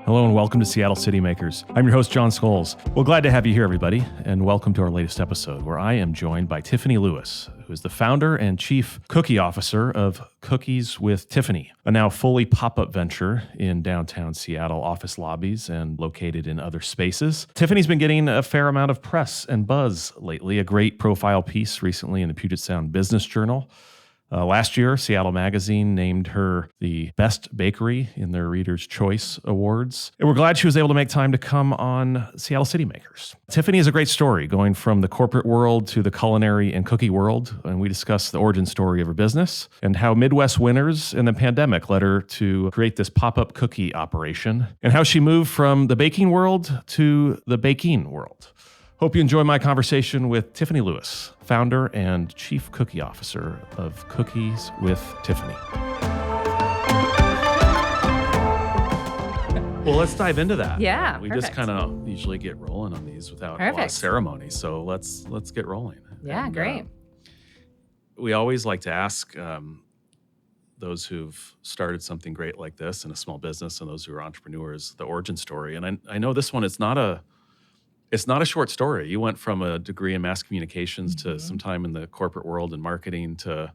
Hello and welcome to Seattle City Makers. I'm your host, Jon Scholes. Well, glad to have you here, everybody, and welcome to our latest episode where I am joined by Tiffany Lewis, who is the founder and chief cookie officer of Cookies with Tiffany, a now fully pop-up venture in downtown Seattle office lobbies and located in other spaces. Tiffany's been getting a fair amount of press and buzz lately, a great profile piece recently in the Puget Sound Business Journal. Last year, Seattle Magazine named her the best bakery in their Reader's Choice Awards. And we're glad she was able to make time to come on Seattle City Makers. Tiffany is a great story, going from the corporate world to the culinary and cookie world. And we discuss the origin story of her business and how Midwest winters and the pandemic led her to create this pop-up cookie operation, and how she moved from the baking world to the baking world. Hope you enjoy my conversation with Tiffany Lewis, founder and chief cookie officer of Cookies with Tiffany. Well, let's dive into that. Yeah, we perfect. just kind of usually get rolling on these without a lot of ceremony. So let's get rolling. Yeah, and, great. We always like to ask those who've started something great like this in a small business and those who are entrepreneurs the origin story. And I know this one, it's not a short story. You went from a degree in mass communications to some time in the corporate world and marketing to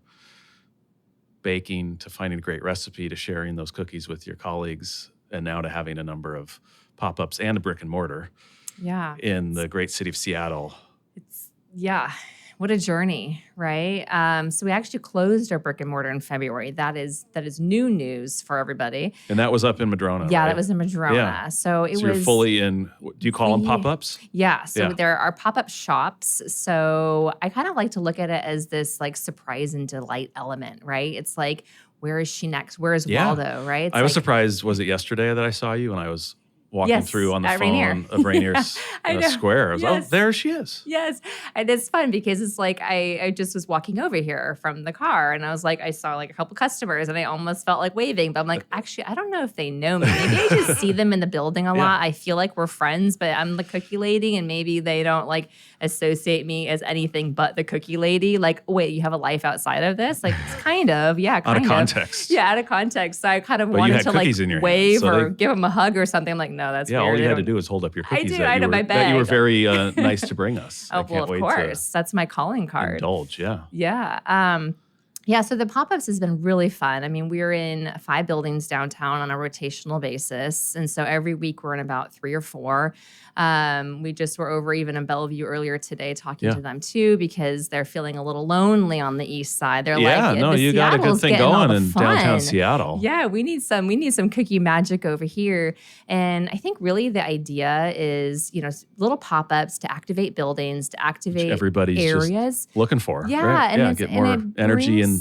baking to finding a great recipe to sharing those cookies with your colleagues and now to having a number of pop-ups and a brick and mortar in the great city of Seattle. What a journey, right? So we actually closed our brick and mortar in February. That is new news for everybody. And that was up in Madrona, Yeah, right? That was in Madrona. Yeah. So you're fully in, do you call them pop-ups? Yeah, so there are pop-up shops. So I kind of like to look at it as this like surprise and delight element, right? It's like, where is she next? Where is Waldo, right? It's I was surprised, was it yesterday that I saw you and I was walking through on the phone Rainier. of Rainier's Square. I was, oh, there she is. Yes. And it's fun because it's like I just was walking over here from the car and I was like, I saw like a couple customers and I almost felt like waving. But I'm like, actually, I don't know if they know me. Maybe I just see them in the building a lot. I feel like we're friends, but I'm the cookie lady and maybe they don't like associate me as anything but the cookie lady. Like, wait, you have a life outside of this? Like, it's kind of. Out of context. Yeah, out of context. So I kind of wanted to like wave or give them a hug or something. I'm like, no, that's weird. All you had to do was hold up your cookies. I know my bag. That you were very nice to bring us. Oh, well, of course. That's my calling card. Indulge, Yeah, so the pop-ups has been really fun. I mean, we're in 5 buildings downtown on a rotational basis. And so every week we're in about 3 or 4. We just were over even in Bellevue earlier today talking to them too because they're feeling a little lonely on the east side. They're you got a good thing going in downtown Seattle. Yeah, we need some cookie magic over here. And I think really the idea is, little pop-ups to activate buildings, to activate everybody's areas. Just looking for. Yeah, right? and get more energy and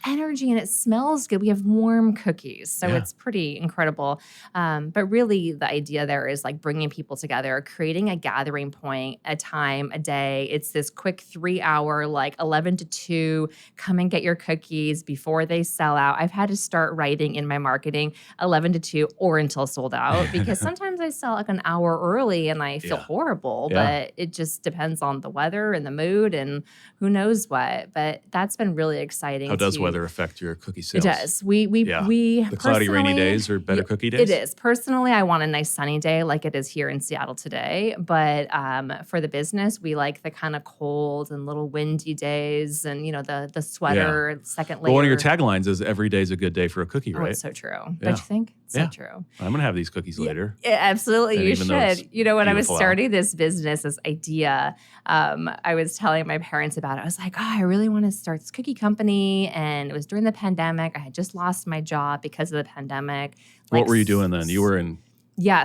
energy and it smells good. We have warm cookies, so it's pretty incredible. But really the idea there is like bringing people together, creating a gathering point, a time, a day. It's this quick 3-hour, like 11 to 2, come and get your cookies before they sell out. I've had to start writing in my marketing 11 to 2 or until sold out because sometimes I sell like an hour early and I feel horrible, but it just depends on the weather and the mood and who knows what. But that's been really exciting. How does weather affect your cookie sales? It does. We the cloudy, rainy days are better cookie days? It is. Personally, I want a nice sunny day like it is here in Seattle today. But for the business, we like the kind of cold and little windy days and, the sweater, second layer. Well, one of your taglines is every day's a good day for a cookie, right? It's so true. Don't you think? It's so true. I'm going to have these cookies later. Yeah, absolutely. You should. When I was starting out. This business, this idea, I was telling my parents about it. I was like, I really want to start this cookie company. And it was during the pandemic. I had just lost my job because of the pandemic. What were you doing then? You were in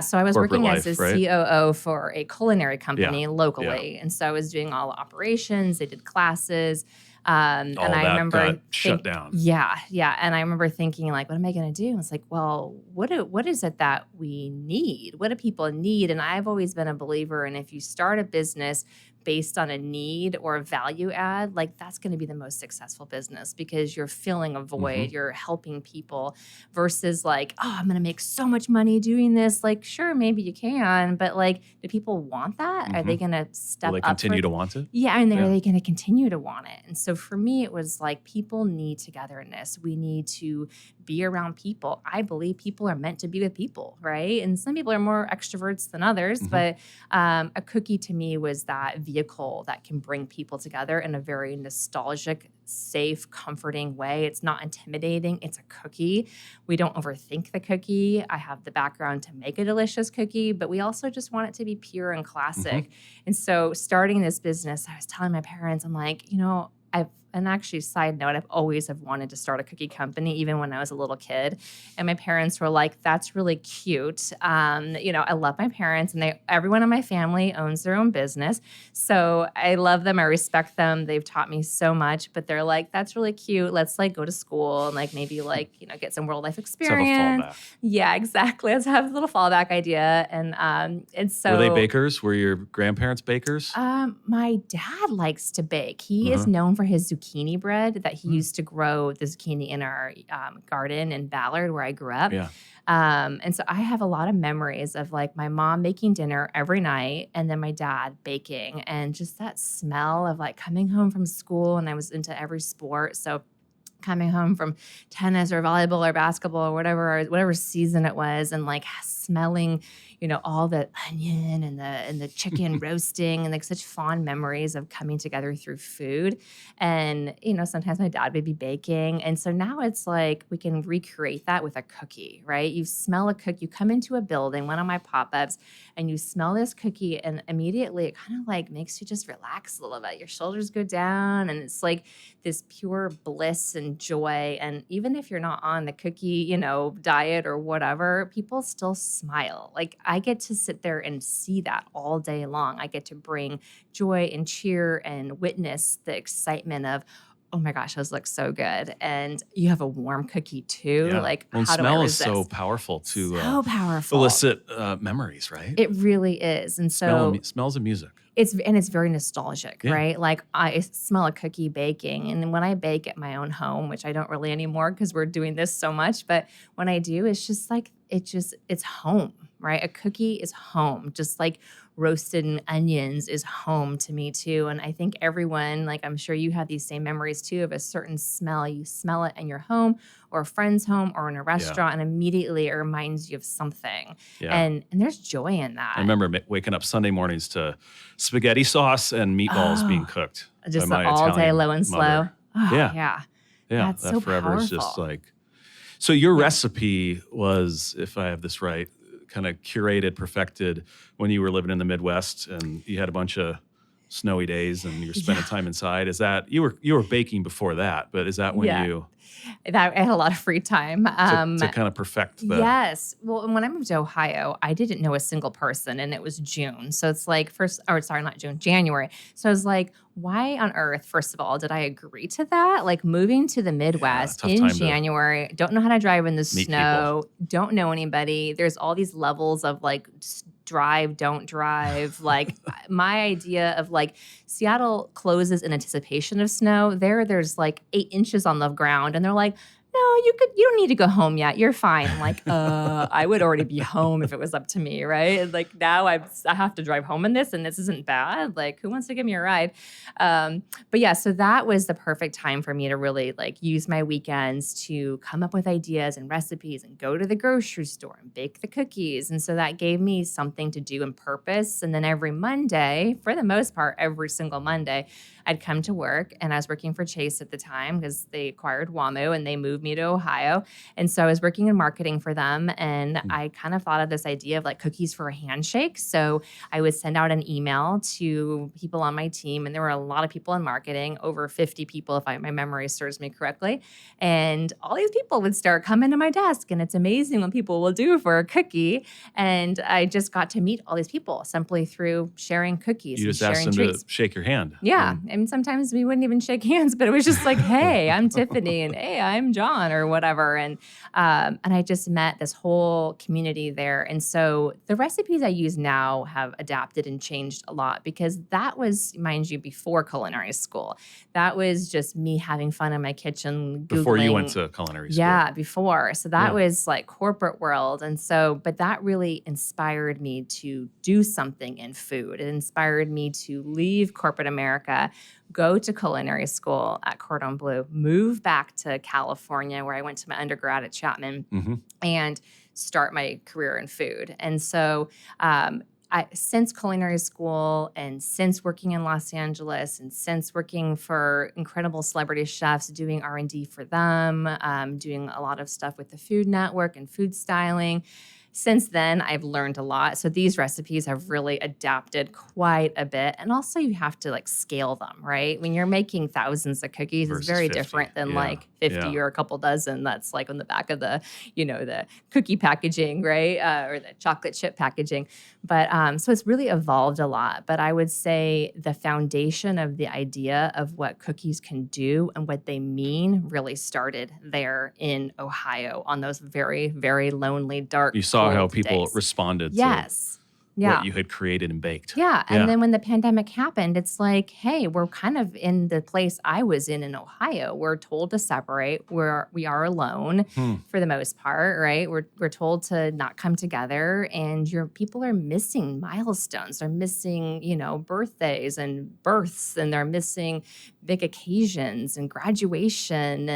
so I was working as a right? COO for a culinary company locally. And so I was doing all the operations. I did classes. And I remember shut down. Yeah. And I remember thinking, like, what am I going to do? I was like, well, what is it that we need? What do people need? And I've always been a believer in if you start a business, based on a need or a value add, like that's going to be the most successful business because you're filling a void, you're helping people versus like, oh, I'm going to make so much money doing this. Like, sure, maybe you can, but like, do people want that? Are they going to step up? Will they continue to want it? Yeah, and are they going to continue to want it? And so for me, it was like people need togetherness. We need to be around people. I believe people are meant to be with people, right? And some people are more extroverts than others, but a cookie to me was that vehicle that can bring people together in a very nostalgic, safe, comforting way. It's not intimidating. It's a cookie. We don't overthink the cookie. I have the background to make a delicious cookie, but we also just want it to be pure and classic. And so starting this business, I was telling my parents, I'm like, and actually, side note, I've always have wanted to start a cookie company, even when I was a little kid. And my parents were like, "That's really cute." I love my parents, and everyone in my family owns their own business, so I love them. I respect them. They've taught me so much. But they're like, "That's really cute. Let's like go to school and like maybe like get some world life experience." Let's have a fallback. Yeah, exactly. Let's have a little fallback idea. And so were they bakers? Were your grandparents bakers? My dad likes to bake. He is known for his zucchini bread that he used to grow the zucchini in our garden in Ballard where I grew up. Yeah. And so I have a lot of memories of like my mom making dinner every night and then my dad baking and just that smell of like coming home from school, and I was into every sport. So coming home from tennis or volleyball or basketball or whatever season it was, and like smelling, all the onion and the chicken roasting, and like such fond memories of coming together through food. And sometimes my dad would be baking, and so now it's like we can recreate that with a cookie, right? You smell a cookie, you come into a building, one of my pop-ups, and you smell this cookie, and immediately it kind of like makes you just relax a little bit. Your shoulders go down, and it's like this pure bliss and joy. And even if you're not on the cookie, diet or whatever, people still smile. Like I get to sit there and see that all day long. I get to bring joy and cheer and witness the excitement of, oh my gosh, those look so good. And you have a warm cookie too. Yeah. Like well, how do I smell resist? is so powerful to powerful. elicit memories, right? It really is. And so smells of music. It's very nostalgic, right? Like I smell a cookie baking. And when I bake at my own home, which I don't really anymore because we're doing this so much, but when I do, it's just like, it's home, right? A cookie is home, just like roasted onions is home to me too. And I think everyone, like I'm sure you have these same memories too of a certain smell. You smell it in your home or a friend's home or in a restaurant, and immediately it reminds you of something. Yeah. And there's joy in that. I remember waking up Sunday mornings to spaghetti sauce and meatballs being cooked. Just by my all day Italian low and slow. mother. Oh, Yeah. Yeah. Yeah, That's that so forever is just powerful. like. So your recipe was, if I have this right, kind of curated, perfected when you were living in the Midwest and you had a bunch of snowy days and you're spending time inside. Is that you were baking before that? But is that when you I had a lot of free time to kind of perfect the? Yes. Well, when I moved to Ohio, I didn't know a single person, and it was June. So it's like not June, January. So I was like, why on earth, first of all, did I agree to that? Like moving to the Midwest in January, don't know how to drive in the snow, don't know anybody. There's all these levels of like drive, don't drive. Like my idea of like Seattle closes in anticipation of snow. There's like 8 inches on the ground, and they're like, no, you don't need to go home yet. You're fine. I'm like, I would already be home if it was up to me, right? And like now I have to drive home in this, and this isn't bad. Like, who wants to give me a ride? But yeah, so that was the perfect time for me to really like use my weekends to come up with ideas and recipes and go to the grocery store and bake the cookies. And so that gave me something to do and purpose. And then every Monday, for the most part, every single Monday, I'd come to work, and I was working for Chase at the time because they acquired WAMU and they moved me to Ohio. And so I was working in marketing for them, and I kind of thought of this idea of like cookies for a handshake. So I would send out an email to people on my team, and there were a lot of people in marketing, over 50 people if my memory serves me correctly. And all these people would start coming to my desk, and it's amazing what people will do for a cookie. And I just got to meet all these people simply through sharing cookies. You just asked them to shake your hand. Yeah. And sometimes we wouldn't even shake hands, but it was just like, hey, I'm Tiffany, and hey, I'm Jon, or whatever. And I just met this whole community there. And so the recipes I use now have adapted and changed a lot, because that was, mind you, before culinary school. That was just me having fun in my kitchen, Googling. Before you went to culinary school. Yeah, before. So that was like corporate world. And so, but that really inspired me to do something in food. It inspired me to leave corporate America, go to culinary school at Cordon Bleu, move back to California, where I went to my undergrad at Chapman, and start my career in food. And so since culinary school, and since working in Los Angeles, and since working for incredible celebrity chefs, doing R&D for them, doing a lot of stuff with the Food Network and food styling, since then, I've learned a lot. So these recipes have really adapted quite a bit. And also you have to like scale them, right? When you're making thousands of cookies, it's very 50. different than like 50 or a couple dozen that's like on the back of the, the cookie packaging, right? Or the chocolate chip packaging. But so it's really evolved a lot. But I would say the foundation of the idea of what cookies can do and what they mean really started there in Ohio on those very, very lonely, dark, you saw how cold people days. responded Yes. to what you had created and baked. Yeah. And then when the pandemic happened, it's like, hey, we're kind of in the place I was in Ohio. We're told to separate. We are alone for the most part, right? We're told to not come together, and people are missing milestones. They're missing, birthdays and births, and they're missing big occasions and graduation,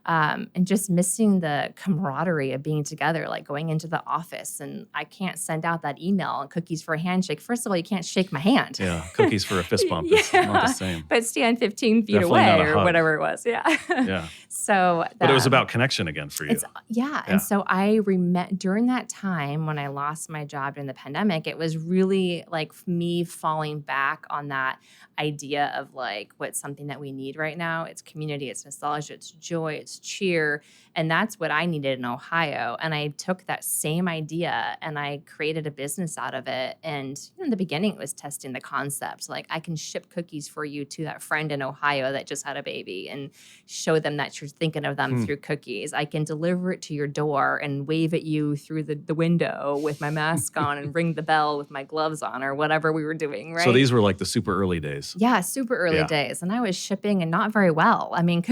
and just missing the camaraderie of being together, like going into the office, and I can't send out that email and cookies for a handshake. First of all, you can't shake my hand. Yeah, cookies for a fist bump. It's not the same. But stand 15 feet Definitely away not a or hug. whatever it was. Yeah. Yeah. So, But it was about connection again for you. And so I remember during that time when I lost my job during the pandemic, it was really like me falling back on that idea of like what's something that we need right now. It's community, it's nostalgia, it's joy, it's cheer. And that's what I needed in Ohio. And I took that same idea and I created a business out of it. And in the beginning, it was testing the concept. Like, I can ship cookies for you to that friend in Ohio that just had a baby and show them that you're thinking of them through cookies. I can deliver it to your door and wave at you through the window with my mask on and ring the bell with my gloves on, or whatever we were doing, right? So these were like the super early days. Yeah, super early days. And I was shipping and not very well. I mean,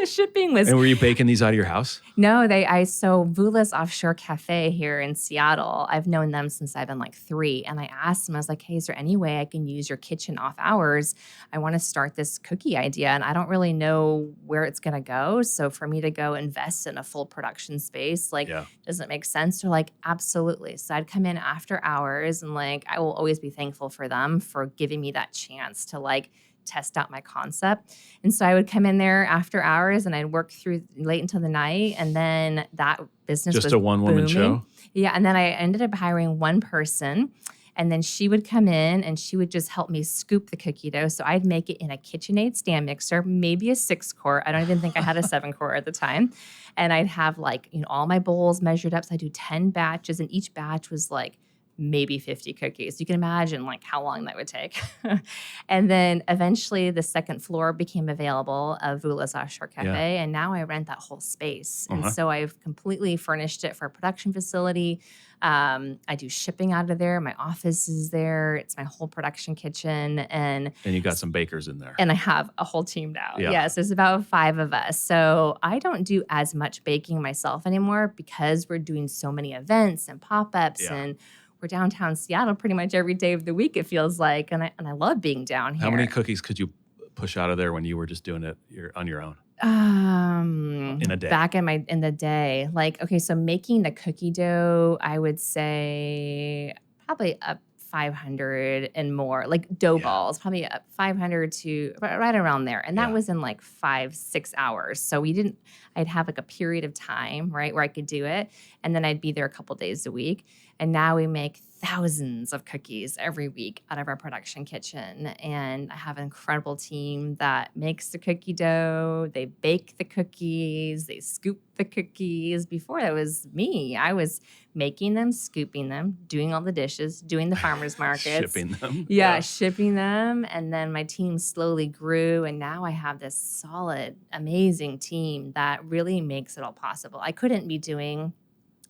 shipping was... And were you baking these out of your house? No, so Vula's Offshore Cafe here in Seattle, I've known them since I've been like 3. And I asked them, I was like, hey, is there any way I can use your kitchen off hours? I want to start this cookie idea and I don't really know where it's going to go. So for me to go invest in a full production space, does it make sense? They're like, absolutely. So I'd come in after hours and like, I will always be thankful for them for giving me that chance to like test out my concept. And so I would come in there after hours and I'd work through late until the night. And then that business was just a one-woman show? Yeah. And then I ended up hiring one person, and then she would come in and she would just help me scoop the cookie dough. So I'd make it in a KitchenAid stand mixer, maybe a 6-quart. I don't even think I had a 7-quart at the time. And I'd have like, all my bowls measured up. So I do 10 batches, and each batch was like maybe 50 cookies. You can imagine like how long that would take. And then eventually the second floor became available of Vula's Offshore Cafe. And now I rent that whole space. And so I've completely furnished it for a production facility. I do shipping out of there. My office is there. It's my whole production kitchen. And you got some bakers in there. And I have a whole team now. Yeah. Yes, there's about 5 of us. So I don't do as much baking myself anymore because we're doing so many events and pop-ups and we're downtown Seattle pretty much every day of the week, it feels like. And I love being down here. How many cookies could you push out of there when you were just doing it on your own? In a day. Back in the day. Like, okay, so making the cookie dough, I would say probably up 500 and more, like dough balls, probably up 500 to right around there. And that was in like 5-6 hours. So I'd have like a period of time, right, where I could do it. And then I'd be there a couple days a week. And now we make thousands of cookies every week out of our production kitchen. And I have an incredible team that makes the cookie dough. They bake the cookies. They scoop the cookies. Before that was me. I was making them, scooping them, doing all the dishes, doing the farmers markets. Shipping them. Yeah, shipping them. And then my team slowly grew. And now I have this solid, amazing team that really makes it all possible. I couldn't be doing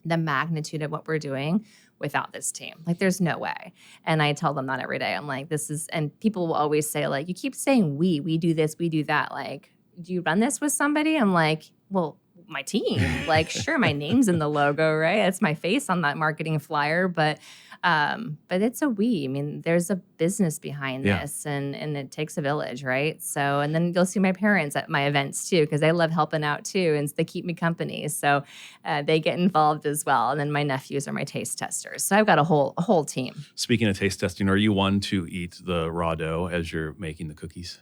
the magnitude of what we're doing without this team. Like, there's no way. And I tell them that every day. I'm like, this is, and people will always say, like, you keep saying we do this, we do that. Like, do you run this with somebody? I'm like, well, my team. Like, sure, my name's in the logo, right? It's my face on that marketing flyer, but it's a we. I mean, there's a business behind this, and it takes a village, right? So, and then you'll see my parents at my events too, because they love helping out too, and they keep me company. So they get involved as well. And then my nephews are my taste testers. So I've got a whole team. Speaking of taste testing, are you one to eat the raw dough as you're making the cookies?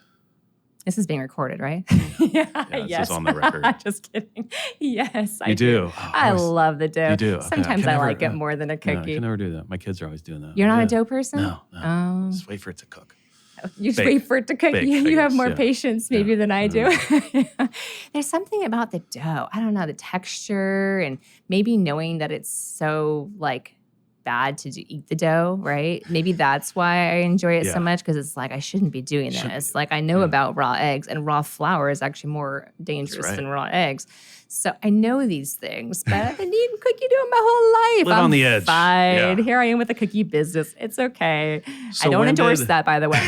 This is being recorded, right? Yeah, yes. This is on the record. Just kidding. Yes, I do. do. I love the dough. You do. Okay. Sometimes I like it more than a cookie. No, I can never do that. My kids are always doing that. You're not a dough person? No. Oh. Just wait for it to cook. You just wait for it to cook. You have more patience maybe than I do. There's something about the dough. I don't know, the texture, and maybe knowing that it's so like bad to eat the dough, right? Maybe that's why I enjoy it so much, because it's like, I shouldn't be doing this. Like, I know about raw eggs, and raw flour is actually more dangerous than raw eggs. So I know these things, but I've been eating cookie dough my whole life. Live on the edge. Fine. Yeah. Here I am with the cookie business. It's okay. So I don't endorse that, by the way.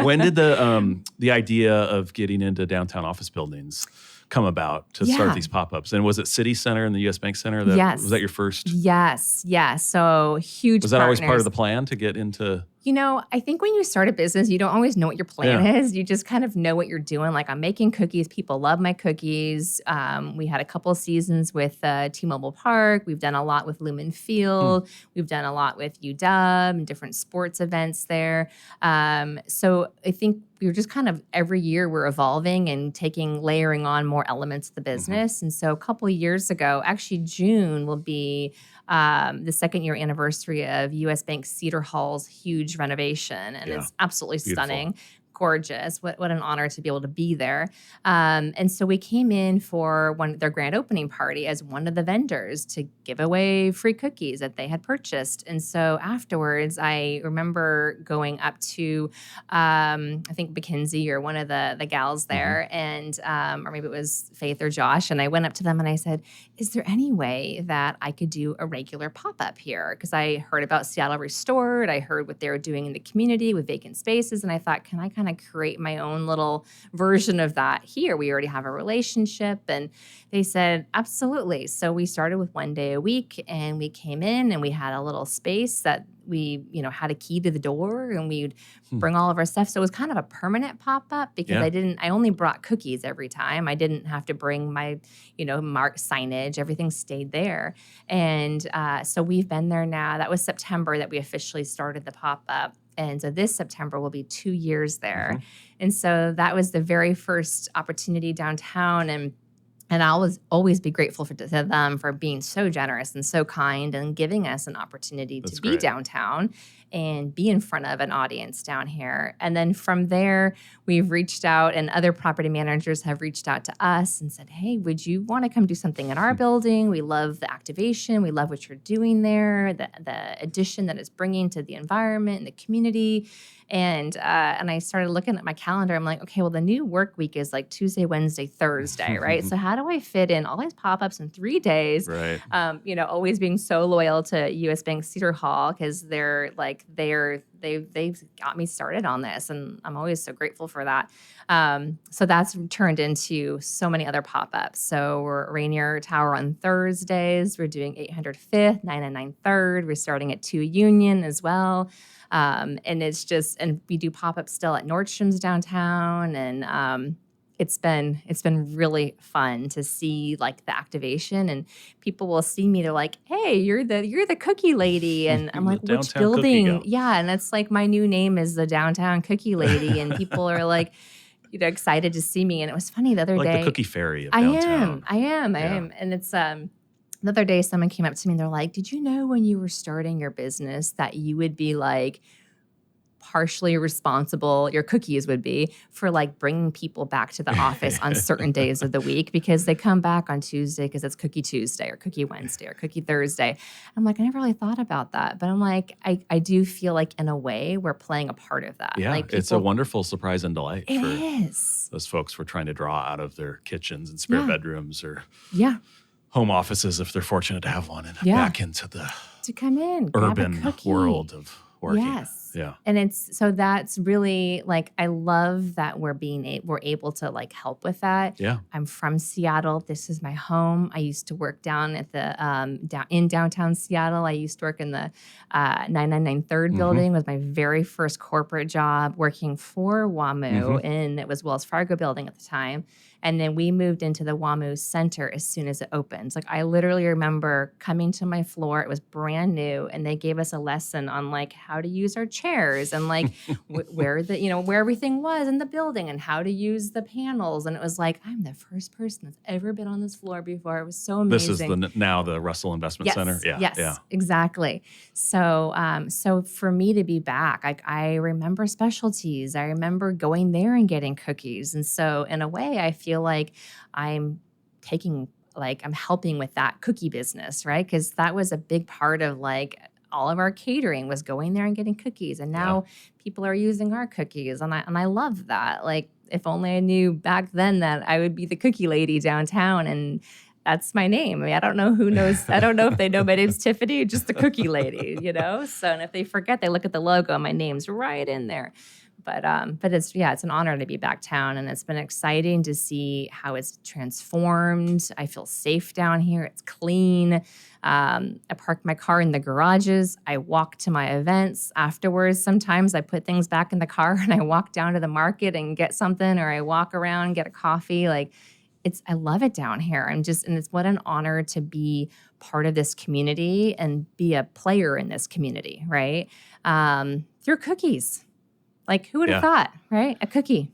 When did the idea of getting into downtown office buildings come about to start these pop-ups? And was it City Center and the U.S. Bank Center? Yes. Was that your first? Yes. So huge. Was that always part of the plan to get into? You know, I think when you start a business, you don't always know what your plan is. You just kind of know what you're doing. Like, I'm making cookies. People love my cookies. We had a couple of seasons with T-Mobile Park. We've done a lot with Lumen Field. We've done a lot with UW and different sports events there. So I think we were just kind of, every year we're evolving and layering on more elements of the business. And so a couple of years ago, actually June will be the second year anniversary of U.S. Bank Cedar Hall's huge renovation. And it's absolutely stunning. Gorgeous. What an honor to be able to be there. And so we came in for their grand opening party as one of the vendors to give away free cookies that they had purchased. And so afterwards, I remember going up to, I think McKinsey or one of the gals there, and or maybe it was Faith or Josh, and I went up to them and I said, is there any way that I could do a regular pop-up here? Because I heard about Seattle Restored. I heard what they were doing in the community with vacant spaces, and I thought, can I kind of create my own little version of that here? We already have a relationship. And they said, absolutely. So we started with 1 day a week, and we came in and we had a little space that we, had a key to the door, and we'd bring all of our stuff. So it was kind of a permanent pop-up, because I only brought cookies every time. I didn't have to bring my, mark signage. Everything stayed there. And so we've been there now. That was September that we officially started the pop-up. And so this September will be 2 years there. And so that was the very first opportunity downtown. And I'll always be grateful to them for being so generous and so kind and giving us an opportunity to be downtown and be in front of an audience down here. And then from there, we've reached out, and other property managers have reached out to us and said, hey, would you want to come do something in our building? We love the activation. We love what you're doing there, the addition that it's bringing to the environment and the community. And I started looking at my calendar. I'm like, okay, well, the new work week is like Tuesday, Wednesday, Thursday, right? So how do I fit in all these pop-ups in 3 days? Right. Always being so loyal to U.S. Bank Cedar Hall, because they've got me started on this, and I'm always so grateful for that. So that's turned into so many other pop-ups. So we're Rainier Tower on Thursdays. We're doing 800 Fifth, 999 Third. We're starting at 2 Union as well. And it's just, and we do pop-ups still at Nordstrom's downtown. And it's been really fun to see like the activation, and people will see me. They're like, hey, you're the cookie lady. And I'm like, which building? Yeah. And it's like, my new name is the Downtown Cookie Lady. And people are like, excited to see me. And it was funny the other day. Like the cookie fairy of downtown. I am. And it's, The other day, someone came up to me and they're like, did you know when you were starting your business that you would be like partially responsible, your cookies would be, for like bringing people back to the office on certain days of the week because they come back on Tuesday because it's Cookie Tuesday or Cookie Wednesday or Cookie Thursday. I'm like, I never really thought about that. But I'm like, I do feel like in a way we're playing a part of that. Yeah, like it's a wonderful surprise and delight it for is. those folks we're trying to draw out of their kitchens and spare bedrooms or home offices if they're fortunate to have one, and back into the to come in, urban world of working. Yes. Yeah. And that's really like, I love that we're able to like help with that. Yeah. I'm from Seattle. This is my home. I used to work down at the, in downtown Seattle. I used to work in the 999 3rd building. Was my very first corporate job working for WAMU in, it was Wells Fargo building at the time. And then we moved into the WAMU Center as soon as it opened. Like I literally remember coming to my floor. It was brand new, and they gave us a lesson on like how to use our chairs and like where everything was in the building and how to use the panels. And it was like, I'm the first person that's ever been on this floor before. It was so amazing. This is now the Russell Investment Center. Yeah. Yes, exactly. So, so for me to be back, I remember specialties. I remember going there and getting cookies. And so in a way, I feel like I'm helping with that cookie business, right? Because that was a big part of like all of our catering was going there and getting cookies. And now people are using our cookies. And I love that. Like if only I knew back then that I would be the cookie lady downtown, and that's my name. I mean, I don't know who knows. I don't know if they know my name's Tiffany or just the cookie lady, So, and if they forget, they look at the logo, my name's right in there. But it's an honor to be back town, and it's been exciting to see how it's transformed. I feel safe down here. It's clean. I park my car in the garages. I walk to my events afterwards. Sometimes I put things back in the car and I walk down to the market and get something, or I walk around and get a coffee. Like I love it down here. And it's what an honor to be part of this community and be a player in this community, right? Through cookies. Like, who would have thought, right? A cookie.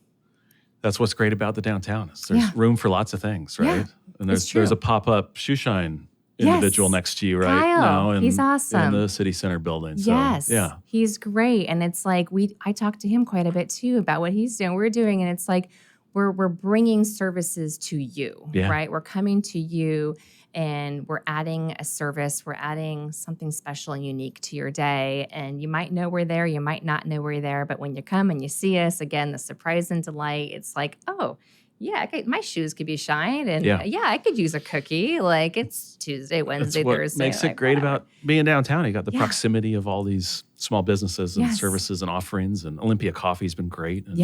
That's what's great about the downtown. There's room for lots of things, right? Yeah, and there's a pop-up shoe shine individual next to you right Kyle, now. He's awesome. In the city center building. So, yes. Yeah. He's great. And it's like, I talked to him quite a bit too about what he's doing, we're doing. And it's like, we're bringing services to you, right? We're coming to you and we're adding a service. We're adding something special and unique to your day. And you might know we're there. You might not know we're there. But when you come and you see us, again, the surprise and delight, it's like, oh, yeah, my shoes could be shined. And I could use a cookie. Like it's Tuesday, Wednesday, That's Thursday. What makes it great about being downtown. You got the proximity of all these small businesses and services and offerings. And Olympia Coffee's been great. And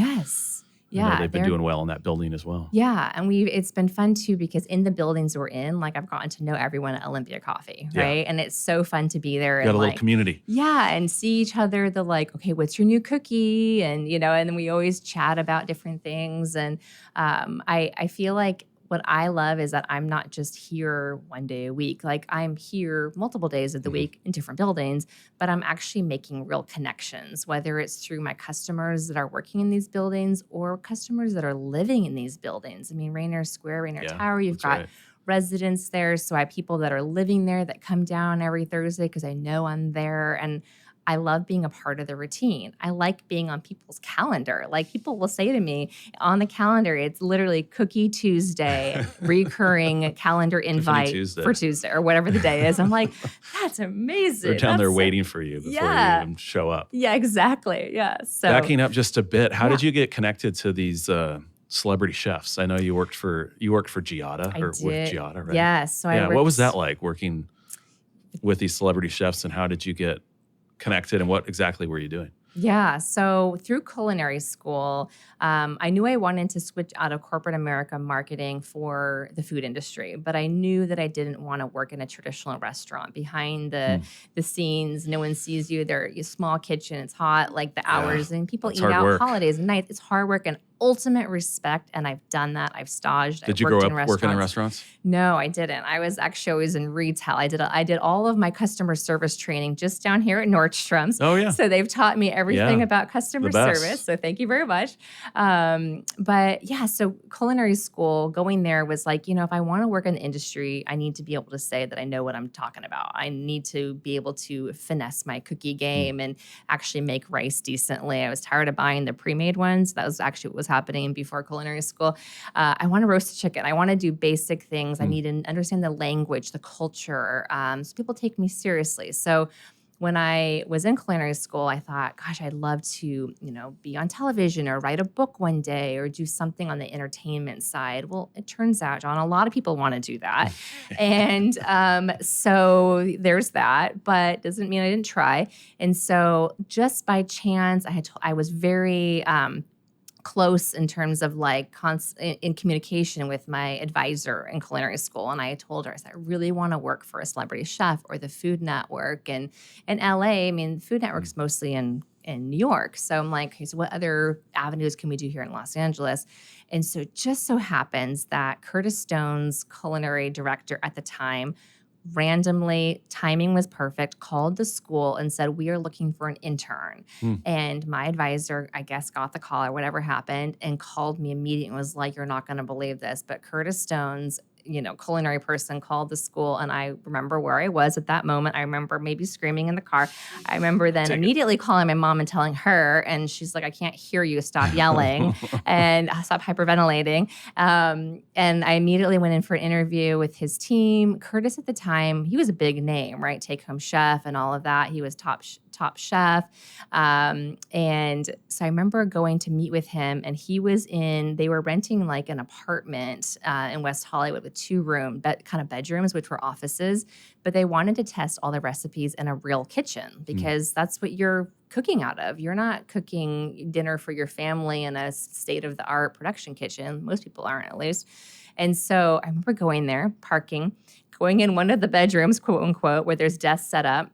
yeah, they've been doing well in that building as well. Yeah, and it's been fun too because in the buildings we're in, like I've gotten to know everyone at Olympia Coffee, right? And it's so fun to be there. You got a little community. Yeah, and see each other. Okay, what's your new cookie? And and then we always chat about different things. And I feel like what I love is that I'm not just here one day a week. Like I'm here multiple days of the week in different buildings, but I'm actually making real connections, whether it's through my customers that are working in these buildings or customers that are living in these buildings. I mean, Rainier Square, Rainier Tower, you've got residents there. So I have people that are living there that come down every Thursday because I know I'm there. And I love being a part of the routine. I like being on people's calendar. Like people will say to me on the calendar, it's literally Cookie Tuesday, recurring calendar invite for Tuesday or whatever the day is. I'm like, that's amazing. They're down there waiting for you before you even show up. Yeah, exactly. Yeah. So backing up just a bit, how did you get connected to these celebrity chefs? I know you worked for Giada with Giada, right? Yes. So what was that like working with these celebrity chefs, and how did you get connected, and what exactly were you doing? Yeah, so through culinary school, I knew I wanted to switch out of corporate America marketing for the food industry, but I knew that I didn't want to work in a traditional restaurant behind the scenes. No one sees you. They're a small kitchen. It's hot, like the hours, and people eat out holidays and nights. It's hard work, and ultimate respect, and I've done that. I've staged. Did I've you grow worked up in restaurants. working in restaurants? No, I didn't. I was actually always in retail. I did all of my customer service training just down here at Nordstrom's. Oh, yeah. So they've taught me everything Yeah. about customer The best. service. So thank you very much. But yeah, so culinary school, going there was like, if I want to work in the industry, I need to be able to say that I know what I'm talking about. I need to be able to finesse my cookie game and actually make rice decently. I was tired of buying the pre-made ones. That was actually what was happening before culinary school. I want to roast a chicken. I want to do basic things. I need to understand the language, the culture, so people take me seriously. So when I was in culinary school, I thought, gosh, I'd love to, be on television or write a book one day or do something on the entertainment side. Well, it turns out, John, a lot of people want to do that. And so there's that, but doesn't mean I didn't try. And so just by chance, I was very close in terms of like in communication with my advisor in culinary school. And I told her, I said, I really want to work for a celebrity chef or the Food Network. And in LA, I mean, Food Network's mostly in New York. So I'm like, okay, so what other avenues can we do here in Los Angeles? And so it just so happens that Curtis Stone's culinary director at the time randomly, timing was perfect, called the school and said, we are looking for an intern. And my advisor, I guess, got the call or whatever happened and called me immediately and was like, you're not going to believe this, but Curtis Stone's culinary person called the school. And I remember where I was at that moment. I remember maybe screaming in the car. I remember then immediately calling my mom and telling her, and she's like, I can't hear you. Stop yelling and stop hyperventilating. And I immediately went in for an interview with his team. Curtis at the time, he was a big name, right? Take home chef and all of that. He was top chef. And so I remember going to meet with him, and they were renting like an apartment in West Hollywood with 2 kind of bedrooms, which were offices, but they wanted to test all the recipes in a real kitchen because that's what you're cooking out of. You're not cooking dinner for your family in a state-of-the-art production kitchen. Most people aren't, at least. And so I remember going there, going in one of the bedrooms, quote unquote, where there's desks set up.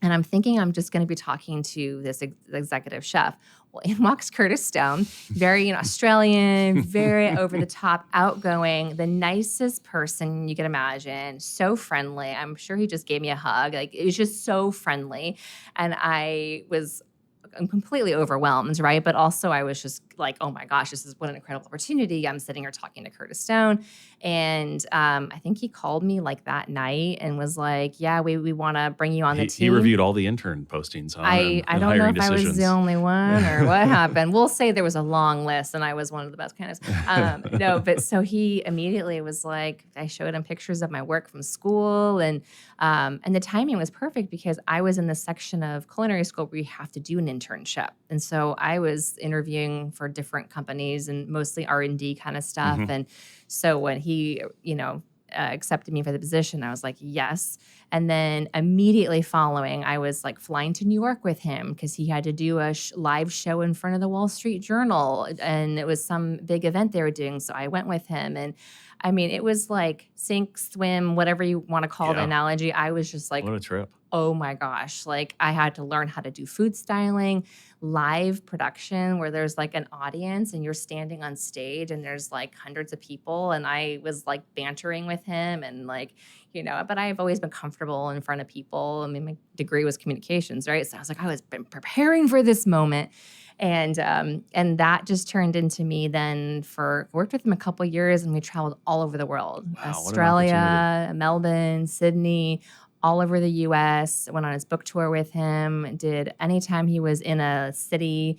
And I'm thinking I'm just going to be talking to this executive chef. Well, in walks Curtis Stone, very Australian, very over the top, outgoing, the nicest person you can imagine, so friendly. I'm sure he just gave me a hug. Like, it was just so friendly. And I'm completely overwhelmed, right? But also I was just like, oh my gosh, what an incredible opportunity. I'm sitting here talking to Curtis Stone. And I think he called me like that night and was like, yeah, we want to bring you on the team. He reviewed all the intern postings. I don't know if I was the only one or what happened. We'll say there was a long list and I was one of the best candidates. No, but so he immediately was like, I showed him pictures of my work from school. And the timing was perfect because I was in the section of culinary school where you have to do an internship. And so I was interviewing for different companies and mostly R&D kind of stuff. And so when he, accepted me for the position, I was like, yes. And then immediately following, I was like flying to New York with him because he had to do a live show in front of the Wall Street Journal. And it was some big event they were doing. So I went with him. And I mean, it was like sink, swim, whatever you want to call the analogy. I was just like, what a trip. Oh my gosh. Like, I had to learn how to do food styling, live production where there's like an audience and you're standing on stage and there's like hundreds of people. And I was like bantering with him and like, but I've always been comfortable in front of people. I mean, my degree was communications, right? So I was like, I was been preparing for this moment. And that just turned into me then worked with him a couple of years and we traveled all over the world. Wow, Australia, Melbourne, Sydney, all over the U.S., went on his book tour with him, anytime he was in a city,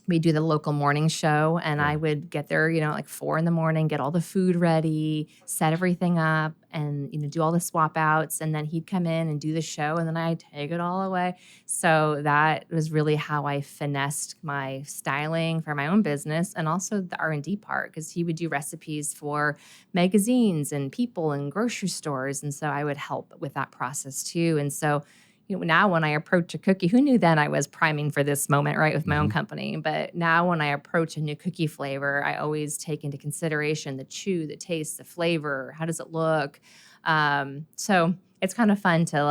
we do the local morning show, and I would get there, like 4 a.m, get all the food ready, set everything up, and do all the swap outs, and then he'd come in and do the show, and then I'd take it all away. So that was really how I finessed my styling for my own business, and also the R&D part, because he would do recipes for magazines and people and grocery stores, and so I would help with that process too. And so now when I approach a cookie, who knew then I was priming for this moment, right, with my own company? But now when I approach a new cookie flavor, I always take into consideration the chew, the taste, the flavor, how does it look? So it's kind of fun to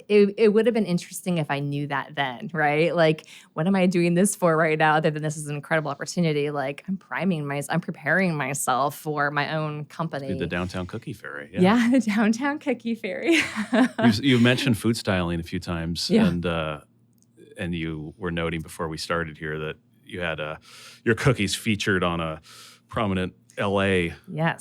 it would have been interesting if I knew that then, right? Like, what am I doing this for right now? Other than this is an incredible opportunity. Like, I'm preparing myself for my own company. The downtown cookie fairy. Yeah, the downtown cookie fairy. You've mentioned food styling a few times, Yeah. and you were noting before we started here that you had your cookies featured on a prominent LA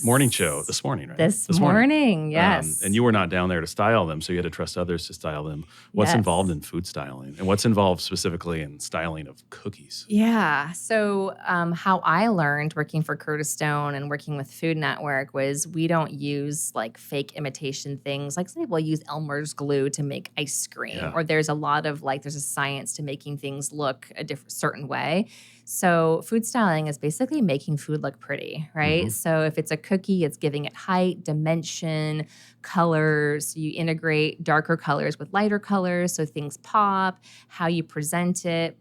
morning show this morning, right? This morning, yes. And you were not down there to style them, so you had to trust others to style them. What's involved in food styling, and what's involved specifically in styling of cookies? Yeah. So how I learned working for Curtis Stone and working with Food Network was we don't use like fake imitation things. Like some people use Elmer's glue to make ice cream, or there's a lot of there's a science to making things look a certain way. So food styling is basically making food look pretty, right? So if it's a cookie, it's giving it height, dimension, colors. You integrate darker colors with lighter colors so things pop, how you present it,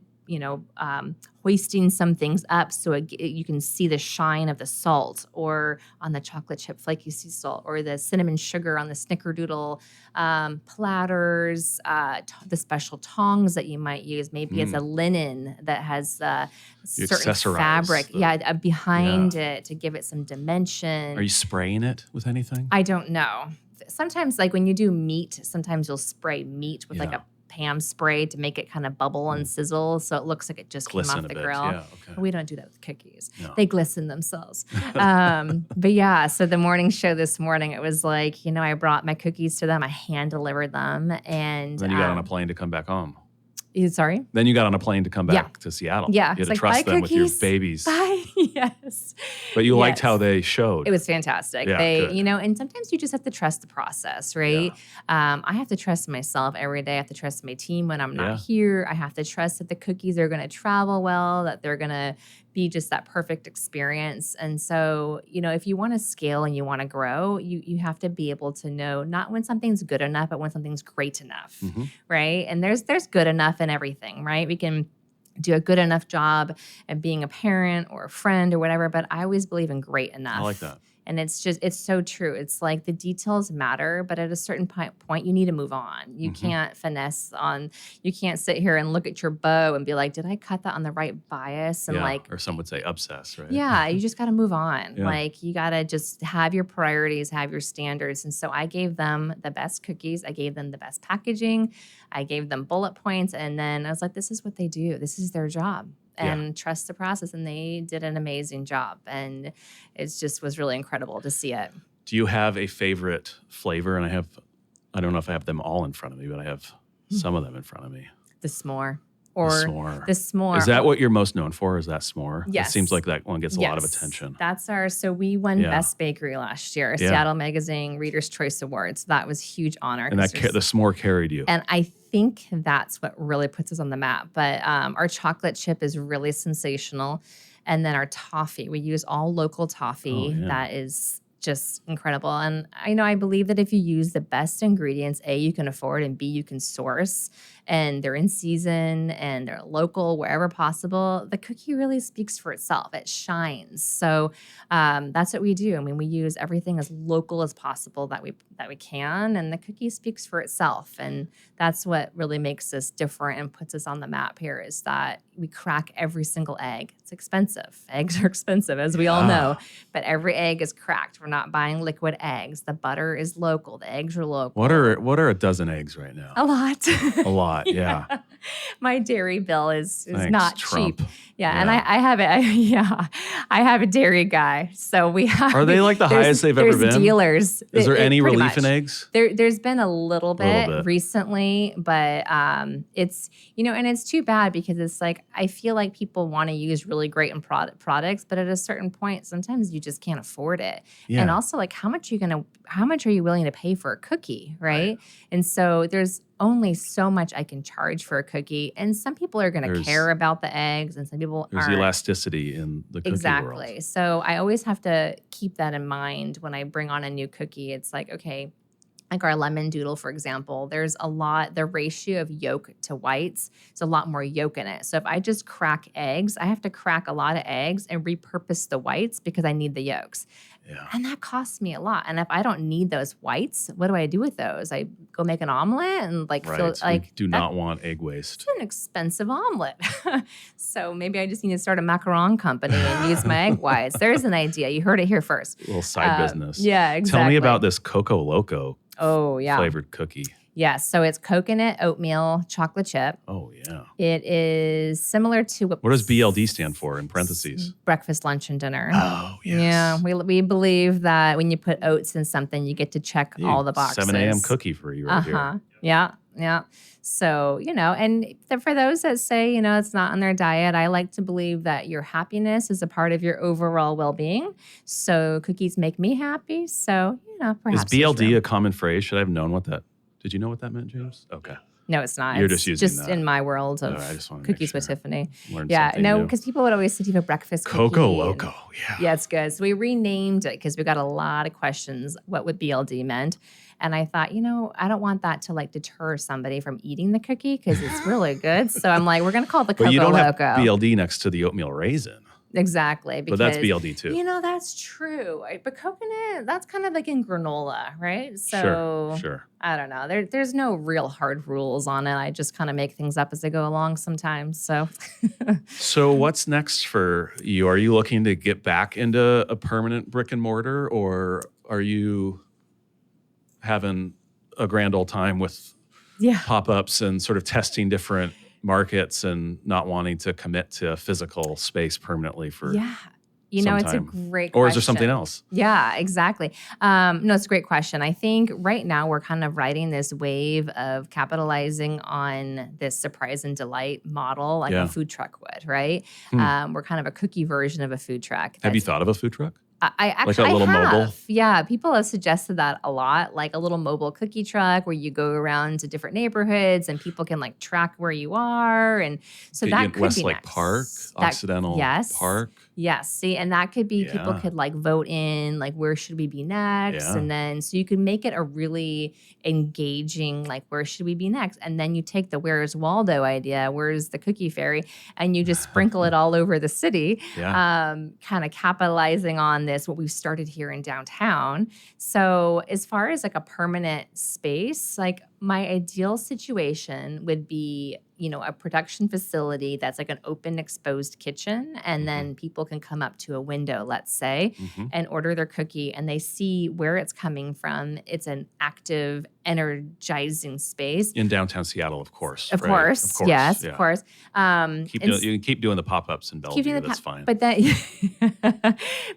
hoisting some things up so you can see the shine of the salt, or on the chocolate chip flake you see salt, or the cinnamon sugar on the snickerdoodle, platters, the special tongs that you might use. Maybe it's a linen that has certain fabric behind it to give it some dimension. Are you spraying it with anything? I don't know. Sometimes, like when you do meat, sometimes you'll spray meat with like a Pam spray to make it kind of bubble and sizzle so it looks like it just came off the grill. Yeah, okay. We don't do that with cookies. No. They glisten themselves. But yeah, so the morning show this morning, it was like, I brought my cookies to them. I hand delivered them. And then you got on a plane to come back home. Sorry? Then you got on a plane to come back to Seattle. Yeah. You had to trust them with your babies. Bye. Yes. But you liked how they showed. It was fantastic. Yeah, good. And sometimes you just have to trust the process, right? Yeah. I have to trust myself every day. I have to trust my team when I'm not here. I have to trust that the cookies are going to travel well, that they're going to be just that perfect experience. And so, if you want to scale and you want to grow, you have to be able to know not when something's good enough, but when something's great enough, right? And there's good enough in everything, right? We can do a good enough job at being a parent or a friend or whatever, but I always believe in great enough. I like that. And it's so true. It's like the details matter, but at a certain point, you need to move on. You can't finesse you can't sit here and look at your bow and be like, did I cut that on the right bias? And or some would say obsess, right? Yeah, you just got to move on. Yeah. Like you got to just have your priorities, have your standards. And so I gave them the best cookies. I gave them the best packaging. I gave them bullet points. And then I was like, this is what they do. This is their job. And trust the process. And they did an amazing job. And it just was really incredible to see it. Do you have a favorite flavor? And I don't know if I have them all in front of me, but I have some of them in front of me. The s'more. The s'more. Is that what you're most known for? Is that s'more? Yes. It seems like that one gets a lot of attention. So we won Best Bakery last year, Seattle Magazine Reader's Choice Awards. That was a huge honor. And the s'more carried you. And I think that's what really puts us on the map. But our chocolate chip is really sensational. And then our toffee, we use all local toffee. That is just incredible. And I believe that if you use the best ingredients, A, you can afford, and B, you can source, and they're in season and they're local wherever possible, the cookie really speaks for itself. It shines. So that's what we do. We use everything as local as possible that we can, and the cookie speaks for itself. And that's what really makes us different and puts us on the map here, is that we crack every single egg. It's expensive. Eggs are expensive, as we all know, but every egg is cracked. We're not buying liquid eggs. The butter is local. The eggs are local. What are a dozen eggs right now? A lot. A lot, yeah. My dairy bill is Thanks, not Trump. cheap. Yeah, and I have it. I have a dairy guy. So we have. Are they like the highest they've ever been? There's dealers. Is there any relief in eggs? There's been a little bit recently, but it's and it's too bad because it's like I feel like people want to use really great products, but at a certain point, sometimes you just can't afford it. Yeah. And also, like, how much are you willing to pay for a cookie, right? And so there's only so much I can charge for a cookie, and some people are going to care about the eggs, and some people there's aren't. Elasticity in the cookie world. So I always have to keep that in mind when I bring on a new cookie. It's like, okay, like our lemon doodle, for example, the ratio of yolk to whites, is a lot more yolk in it. So if I just crack eggs, I have to crack a lot of eggs and repurpose the whites because I need the yolks. Yeah. And that costs me a lot. And if I don't need those whites, what do I do with those? I go make an omelet and feel like we do not want egg waste. It's an expensive omelet. So maybe I just need to start a macaron company and use my egg whites. There's an idea. You heard it here first. A little side business. Yeah, exactly. Tell me about this Coco Loco flavored cookie. Yes. So it's coconut oatmeal chocolate chip. Oh, yeah. It is similar to what does BLD stand for in parentheses? Breakfast, lunch, and dinner. Oh, yes. Yeah. We believe that when you put oats in something, you get to check all the boxes. 7 a.m. cookie for you right here. Yeah. Yeah. So, and for those that say, it's not on their diet, I like to believe that your happiness is a part of your overall well-being. So cookies make me happy. So, perhaps. Is BLD a common phrase? Should I have known what that? Did you know what that meant, James? Okay. No, it's not. You're it's just using that. In my world of cookies with Tiffany. Because people would always say, do you have a breakfast cookie? Coco Loco, yeah. Yeah, it's good. So we renamed it because we got a lot of questions what BLD meant. And I thought, I don't want that to deter somebody from eating the cookie because it's really good. So I'm like, we're going to call it the Coco Loco. But you don't have BLD next to the oatmeal raisin. Exactly. But that's BLD too. That's true. But coconut, that's kind of like in granola, right? So sure. I don't know. There's no real hard rules on it. I just kind of make things up as I go along sometimes. So So what's next for you? Are you looking to get back into a permanent brick and mortar, or are you having a grand old time with pop-ups and sort of testing different markets and not wanting to commit to a physical space permanently for it's a great question. Or is there something else? Yeah, exactly. No, it's a great question. I think right now we're kind of riding this wave of capitalizing on this surprise and delight model like a food truck would, right? We're kind of a cookie version of a food truck. Have you thought of a food truck? I actually like a little mobile? Yeah, people have suggested that a lot, like a little mobile cookie truck where you go around to different neighborhoods and people can track where you are. And so that could be Westlake nice. Park, Occidental Park. Yes. See, and that could be people could vote in where should we be next? Yeah. And then so you can make it a really engaging where should we be next? And then you take the where's Waldo idea, where's the cookie fairy, and you just sprinkle it all over the city, kind of capitalizing on this, what we've started here in downtown. So as far as a permanent space, my ideal situation would be, a production facility that's an open, exposed kitchen. And then people can come up to a window, let's say, and order their cookie and they see where it's coming from. It's an active, energizing space. In downtown Seattle, of course. Of course. Yes, of course. You can keep doing the pop-ups in Bellevue. That's fine. But then,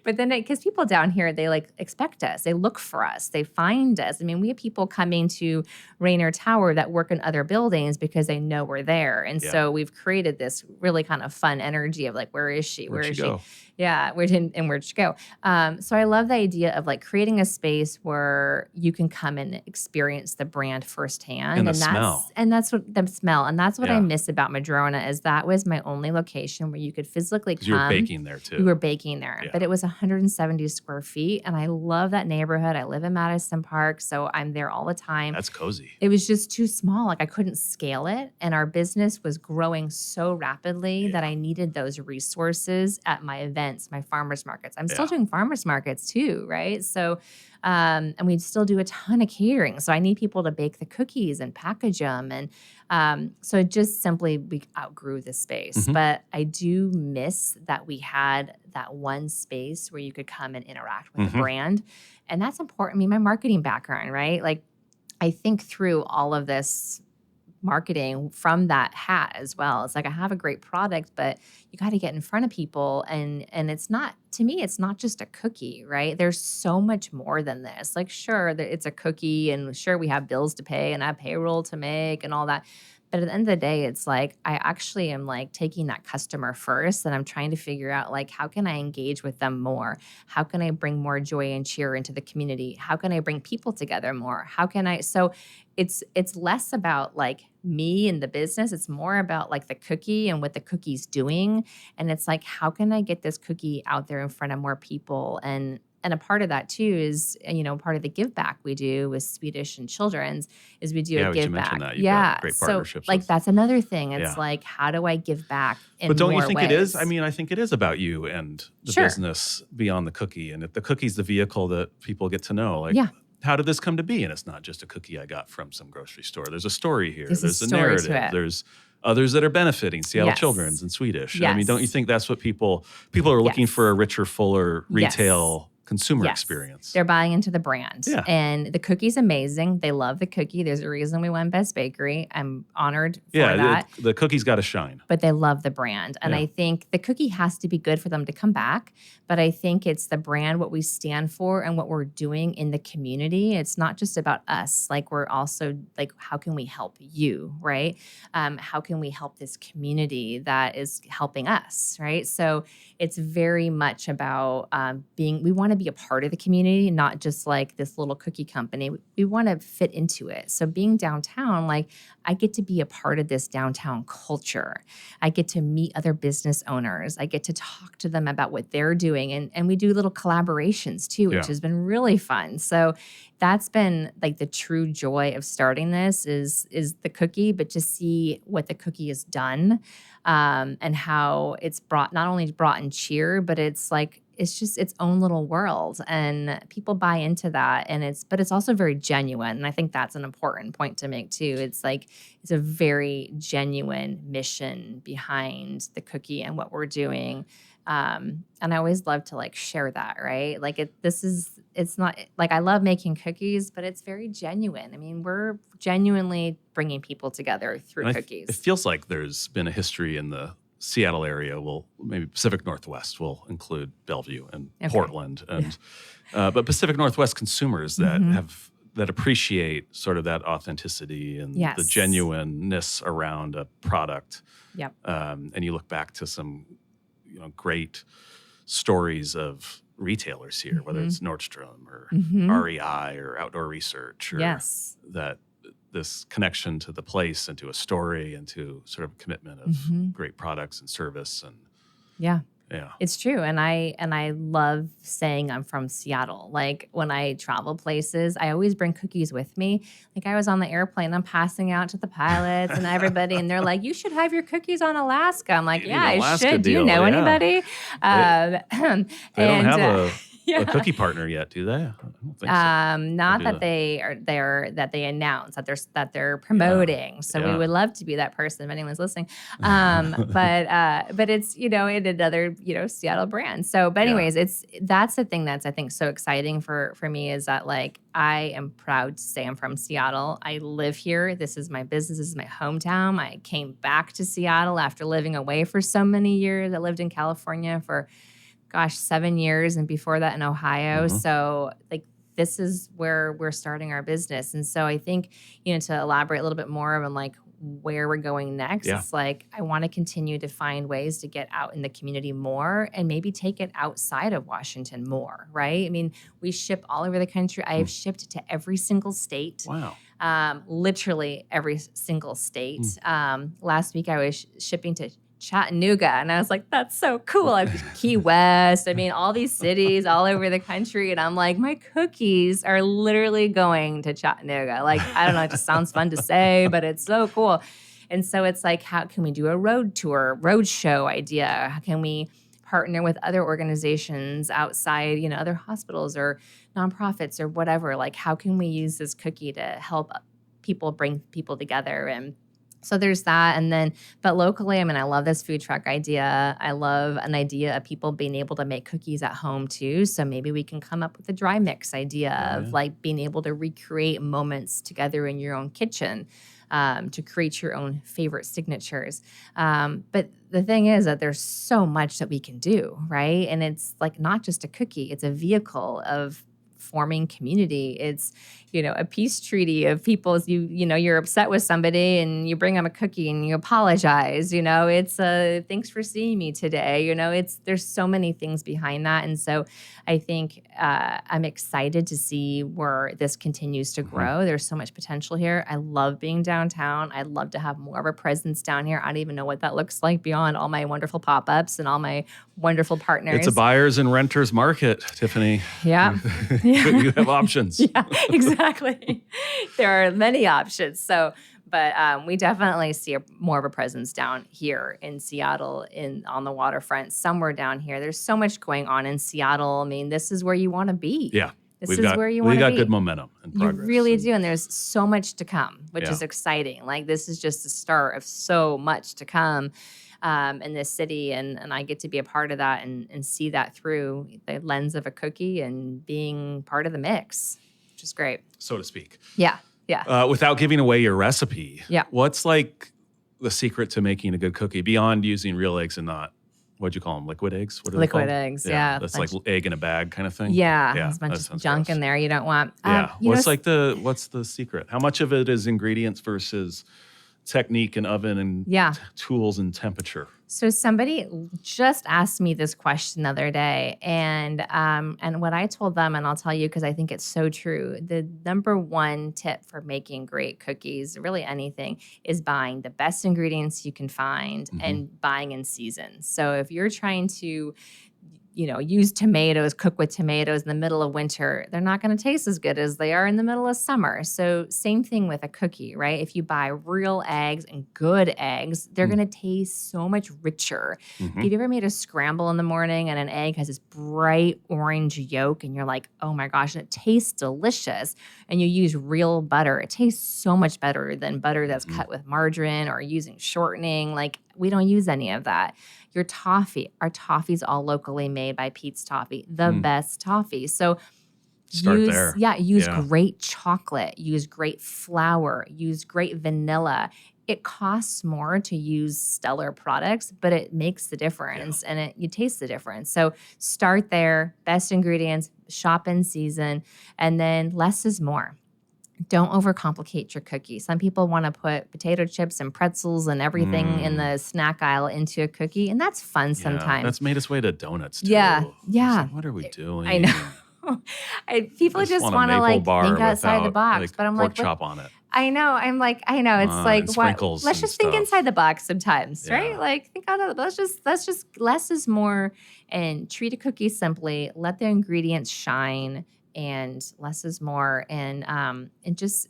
because people down here, they expect us. They look for us. They find us. I mean, we have people coming to Rainier Tower that work in other buildings because they know we're there. And so we've created this really kind of fun energy of where is she? Where is she? Yeah, where'd she go? So I love the idea of creating a space where you can come and experience the brand firsthand. And the smell. And that's what the smell. And that's what I miss about Madrona is that was my only location where you could physically come. You were baking there too. We were baking there. But it was 170 square feet. And I love that neighborhood. I live in Madison Park. So I'm there all the time. That's cozy. It was just too small. I couldn't scale it. And our business was growing so rapidly that I needed those resources at my events, my farmers markets. I'm still doing farmers markets too, right? So, and we still do a ton of catering. So I need people to bake the cookies and package them. And so it just simply, we outgrew the space. But I do miss that we had that one space where you could come and interact with the brand. And that's important. I mean, my marketing background, right? I think through all of this marketing from that hat as well. It's I have a great product, but you got to get in front of people. And it's not, to me, it's not just a cookie, right? There's so much more than this. Sure, it's a cookie and sure, we have bills to pay and I have payroll to make and all that. But at the end of the day, it's I actually am taking that customer first and I'm trying to figure out how can I engage with them more? How can I bring more joy and cheer into the community? How can I bring people together more? How can I, so it's less about me and the business. It's more about the cookie and what the cookie's doing. And it's how can I get this cookie out there in front of more people and And a part of that too is, part of the give back we do with Swedish and Children's is we do a you give mentioned back. that. You've got great partnerships So like with. that's another thing. It's Yeah. like, how do I give back in But don't you more think ways? it is? I mean, I think it is about you and the Sure. business beyond the cookie. And if the cookie's the vehicle that people get to know, like, Yeah. how did this come to be? And it's not just a cookie I got from some grocery store. There's a story here. There's a There's a story to narrative. it. There's others that are benefiting, Seattle Yes. Children's and Swedish. Yes. I mean, don't you think that's what people are looking Yes. for, a richer, fuller retail consumer Yes. experience? They're buying into the brand. Yeah. And the cookie's amazing. They love the cookie. There's a reason we won Best Bakery. I'm honored for that. The cookie's got to shine. But they love the brand. And Yeah. I think the cookie has to be good for them to come back. But I think it's the brand, what we stand for and what we're doing in the community. It's not just about us. Like we're also like, how can we help you, right? How can we help this community that is helping us, right? So it's very much about we want to be a part of the community, not just like this little cookie company. We want to fit into it. So being downtown, like I get to be a part of this downtown culture. I get to meet other business owners. I get to talk to them about what they're doing. And we do little collaborations too, which has been really fun. So that's been like the true joy of starting this is the cookie, but to see what the cookie has done and how it's not only brought in cheer, but it's like, it's just its own little world and people buy into that. But it's also very genuine. And I think that's an important point to make too. It's like, it's a very genuine mission behind the cookie and what we're doing. And I always love to like share that, right? Like it's not like I love making cookies, but it's very genuine. I mean, we're genuinely bringing people together through cookies. It feels like there's been a history in the Seattle area. Maybe Pacific Northwest will include Bellevue and Portland, and but Pacific Northwest consumers that appreciate sort of that authenticity and the genuineness around a product. Yep. And you look back to some great stories of retailers here, whether it's Nordstrom or REI or Outdoor Research, or that this connection to the place and to a story and to sort of commitment of great products and service. And yeah, it's true. And I love saying I'm from Seattle. Like when I travel places, I always bring cookies with me. Like I was on the airplane, I'm passing out to the pilots and everybody, and they're like, "You should have your cookies on Alaska." I'm like, "Yeah, I should." Do you know anybody? They don't have a cookie partner yet, do they? I don't think so. Not that they announce that they're promoting. So we would love to be that person if anyone's listening. But it's in another Seattle brand. So, but anyways, that's the thing that's I think so exciting for me is that like I am proud to say I'm from Seattle. I live here. This is my business. This is my hometown. I came back to Seattle after living away for so many years. I lived in California for 7 years, and before that in Ohio. So like this is where we're starting our business. And so I think, to elaborate a little bit more on like where we're going next, it's like I want to continue to find ways to get out in the community more and maybe take it outside of Washington more, right? I mean, we ship all over the country. I have shipped to every single state. Wow. Literally every single state. Last week I was shipping to Chattanooga, and I was like, that's so cool. Key West, I mean, all these cities all over the country, and I'm like, my cookies are literally going to Chattanooga. Like, I don't know, it just sounds fun to say, but it's so cool. And so it's like, how can we do a road tour, road show idea? How can we partner with other organizations outside, other hospitals or nonprofits or whatever? Like, how can we use this cookie to help people bring people together? And so there's that. And then, but locally, I mean, I love this food truck idea. I love an idea of people being able to make cookies at home too. So maybe we can come up with a dry mix idea of like being able to recreate moments together in your own kitchen to create your own favorite signatures. But the thing is that there's so much that we can do, right? And it's like not just a cookie, it's a vehicle forming community. It's, a peace treaty of people. You're upset with somebody and you bring them a cookie and you apologize. It's thanks for seeing me today. There's so many things behind that. And so I think I'm excited to see where this continues to grow. There's so much potential here. I love being downtown. I'd love to have more of a presence down here. I don't even know what that looks like beyond all my wonderful pop-ups and all my wonderful partners. It's a buyer's and renter's market, Tiffany. Yeah. You have options. Yeah, exactly. There are many options. But we definitely see more of a presence down here in Seattle, on the waterfront, somewhere down here. There's so much going on in Seattle. I mean, this is where you want to be. Yeah. This is where you want to be. We got good momentum and progress. You really do. And there's so much to come, which is exciting. Like, this is just the start of so much to come in this city. And I get to be a part of that and see that through the lens of a cookie and being part of the mix, which is great. So to speak. Yeah. Yeah. Without giving away your recipe, yeah. What's like the secret to making a good cookie beyond using real eggs and not, what'd you call them, liquid eggs? What are liquid they called? eggs, yeah. That's like egg in a bag kind of thing? Yeah. There's a bunch of junk in there you don't want. Yeah. What's the secret? How much of it is ingredients versus technique and oven and tools and temperature? So somebody just asked me this question the other day, and what I told them, and I'll tell you because I think it's so true, the number one tip for making great cookies, really anything, is buying the best ingredients you can find and buying in season. So if you're trying to use tomatoes, cook with tomatoes in the middle of winter, they're not going to taste as good as they are in the middle of summer. So same thing with a cookie, right? If you buy real eggs and good eggs, they're going to taste so much richer. If you've ever made a scramble in the morning and an egg has this bright orange yolk and you're like, oh my gosh, and it tastes delicious, and you use real butter, it tastes so much better than butter that's cut with margarine or using shortening. Like, we don't use any of that. Your toffee, our toffee's all locally made by Pete's Toffee, the best toffee. So use great chocolate, use great flour, use great vanilla. It costs more to use stellar products, but it makes the difference and you taste the difference. So start there, best ingredients, shop in season, and then less is more. Don't overcomplicate your cookie. Some people want to put potato chips and pretzels and everything in the snack aisle into a cookie, and that's fun sometimes. That's made its way to donuts, too. Yeah. Like, what are we doing? I know. People just want to think outside the box, but I'm like, chop on it. I know. I'm like, I know. It's like, what? Let's just think inside the box sometimes, right? Like, think out of let's just less is more, and treat a cookie simply. Let the ingredients shine. And less is more, and just,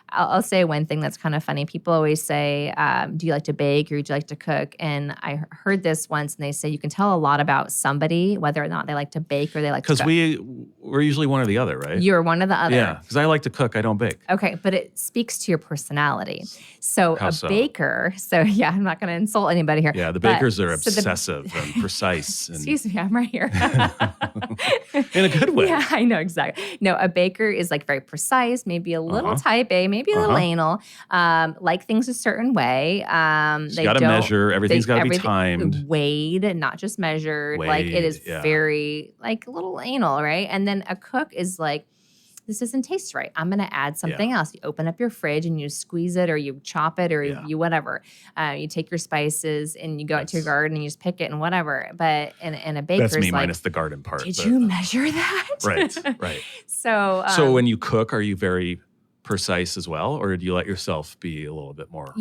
I'll say one thing that's kind of funny. People always say, do you like to bake or do you like to cook? And I heard this once, and they say you can tell a lot about somebody, whether or not they like to bake or they like to cook. Because we're usually one or the other, right? You're one or the other. Yeah, because I like to cook. I don't bake. Okay, but it speaks to your personality. So baker, I'm not going to insult anybody here. Yeah, the bakers are obsessive and precise. And excuse me, I'm right here. In a good way. Yeah, I know, exactly. No, a baker is like very precise, maybe a little type A, maybe a little anal, like things a certain way. They got to measure. Everything's got to be timed. Weighed, not just measured. Like, it is very, like, a little anal, right? And then a cook is like, this doesn't taste right. I'm going to add something else. You open up your fridge and you squeeze it or you chop it or you whatever. You take your spices and you go out to your garden and you just pick it and whatever. But in a baker's that's me minus the garden part. Did you measure that? Right. So when you cook, are you very precise as well, or do you let yourself be a little bit more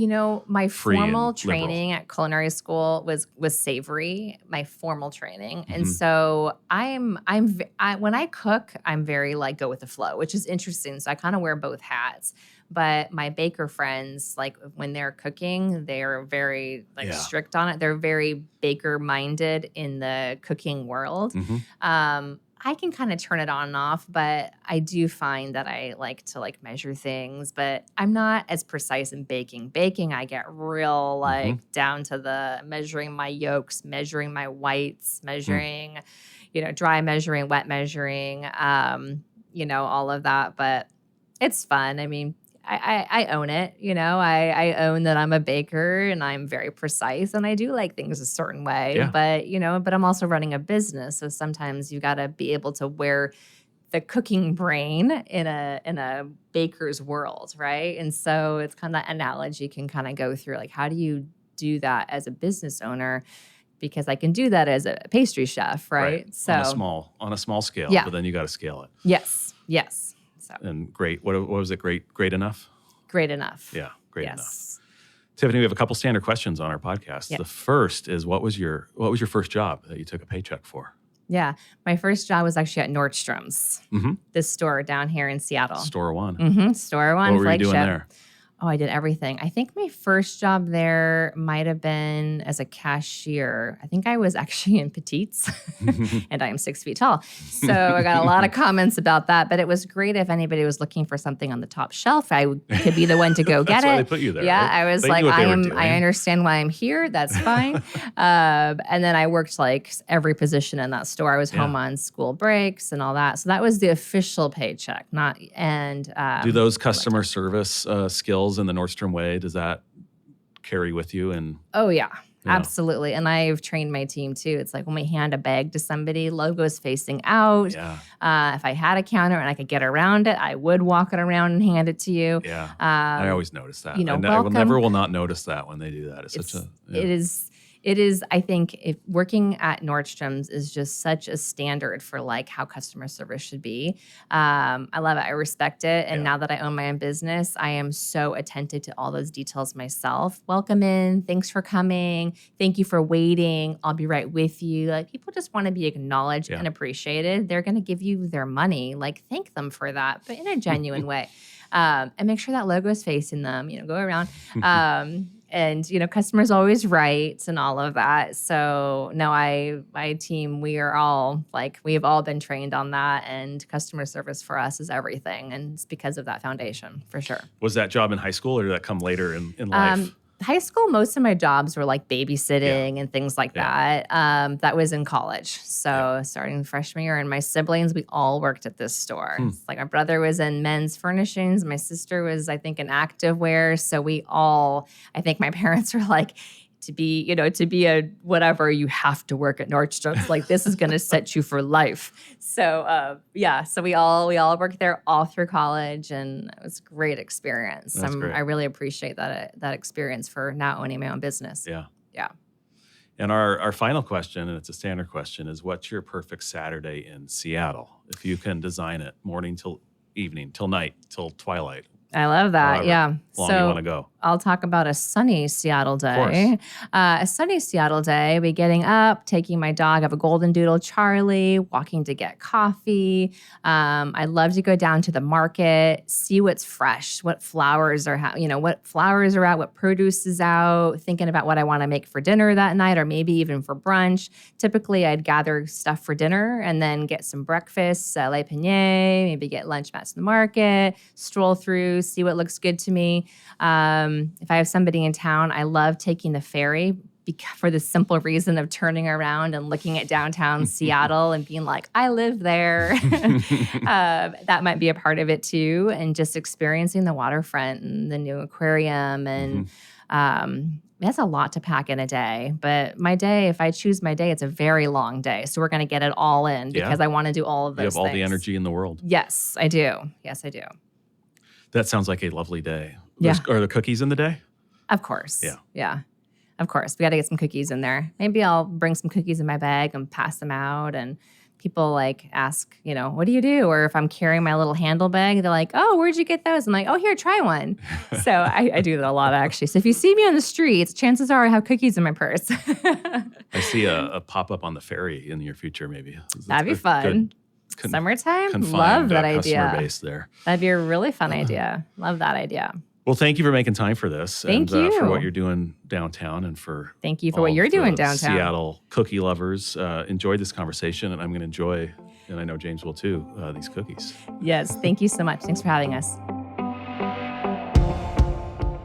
my free formal and training at culinary school was savory, my formal training. And so when I cook, I'm very like go with the flow, which is interesting. So I kind of wear both hats. But my baker friends, like when they're cooking, they're very strict on it. They're very baker minded in the cooking world. I can kind of turn it on and off, but I do find that I like to measure things, but I'm not as precise in baking. Baking, I get real down to the measuring my yolks, measuring my whites, measuring, dry measuring, wet measuring, all of that. But it's fun. I mean, I own it, I own that I'm a baker and I'm very precise and I do like things a certain way, but I'm also running a business. So sometimes you got to be able to wear the cooking brain in a baker's world, right? And so it's kind of that analogy can kind of go through, like, how do you do that as a business owner? Because I can do that as a pastry chef, right? So on a small scale, yeah. But then you got to scale it. Yes. So and great. What was it? Great enough. Great enough. Yeah, great enough. Tiffany, we have a couple standard questions on our podcast. Yeah. The first is, what was your first job that you took a paycheck for? Yeah, my first job was actually at Nordstrom's, this store down here in Seattle. Store One. Store One. What were you flagship. doing there? Oh, I did everything. I think my first job there might have been as a cashier. I think I was actually in petites, and I am 6 feet tall. So I got a lot of comments about that, but it was great if anybody was looking for something on the top shelf. I could be the one to go get That's it. why they put you there. Yeah, right? I was they like, I doing. understand why I'm here. That's fine. And then I worked like every position in that store. I was home on school breaks and all that. So that was the official paycheck. Do those customer service skills in the Nordstrom way, does that carry with you? And oh yeah, absolutely. And I've trained my team too. It's like when we hand a bag to somebody, logos facing out. Yeah. If I had a counter and I could get around it, I would walk it around and hand it to you. Yeah. I always notice that. I will not notice that when they do that. It is, I think, if working at Nordstrom's is just such a standard for like how customer service should be. I love it. I respect it. And now that I own my own business, I am so attentive to all those details myself. Welcome in. Thanks for coming. Thank you for waiting. I'll be right with you. Like, people just want to be acknowledged and appreciated. They're going to give you their money. Like, thank them for that, but in a genuine way. And make sure that logo is facing them, go around. And, customers always right and all of that. So no, my team, we have all been trained on that, and customer service for us is everything. And it's because of that foundation, for sure. Was that job in high school, or did that come later in life? High school, most of my jobs were like babysitting and things like that. That was in college. So starting freshman year, and my siblings, we all worked at this store. It's like my brother was in men's furnishings. My sister was, I think, in activewear. So I think my parents were like, to be a whatever, you have to work at Nordstrom's. Like, this is going to set you for life. So, so we all worked there all through college, and it was a great experience. Great. I really appreciate that experience for now owning my own business. Yeah. Yeah. And our final question, and it's a standard question, is what's your perfect Saturday in Seattle? If you can design it morning till evening, till night, till twilight. I love that. However long you want to go. I'll talk about a sunny Seattle day. A sunny Seattle day, we getting up, taking my dog. I have a golden doodle, Charlie, walking to get coffee. I love to go down to the market, see what's fresh, what flowers are, out, what produce is out, thinking about what I want to make for dinner that night, or maybe even for brunch. Typically, I'd gather stuff for dinner and then get some breakfast, Le Panier, maybe get lunch mats in the market, stroll through, see what looks good to me. If I have somebody in town, I love taking the ferry for the simple reason of turning around and looking at downtown Seattle and being like, I live there. That might be a part of it too. And just experiencing the waterfront and the new aquarium. And that's a lot to pack in a day. But my day, if I choose my day, it's a very long day. So we're going to get it all in because I want to do all of those things. You have all the energy in the world. Yes, I do. That sounds like a lovely day. Are the cookies in the day? Of course. Yeah. Of course. We got to get some cookies in there. Maybe I'll bring some cookies in my bag and pass them out. And people ask, what do you do? Or if I'm carrying my little handle bag, they're like, oh, where'd you get those? I'm like, oh, here, try one. So I do that a lot, actually. So if you see me on the streets, chances are I have cookies in my purse. I see a pop-up on the ferry in your future, maybe. That'd be fun. Summertime? Love that idea. Customer base there. That'd be a really fun idea. Love that idea. Well, thank you for making time for this. Thank you. For what you're doing downtown, and for thank you for what you're doing downtown. Seattle cookie lovers, enjoyed this conversation, and I'm going to enjoy, and I know James will too, these cookies. Yes, thank you so much. Thanks for having us.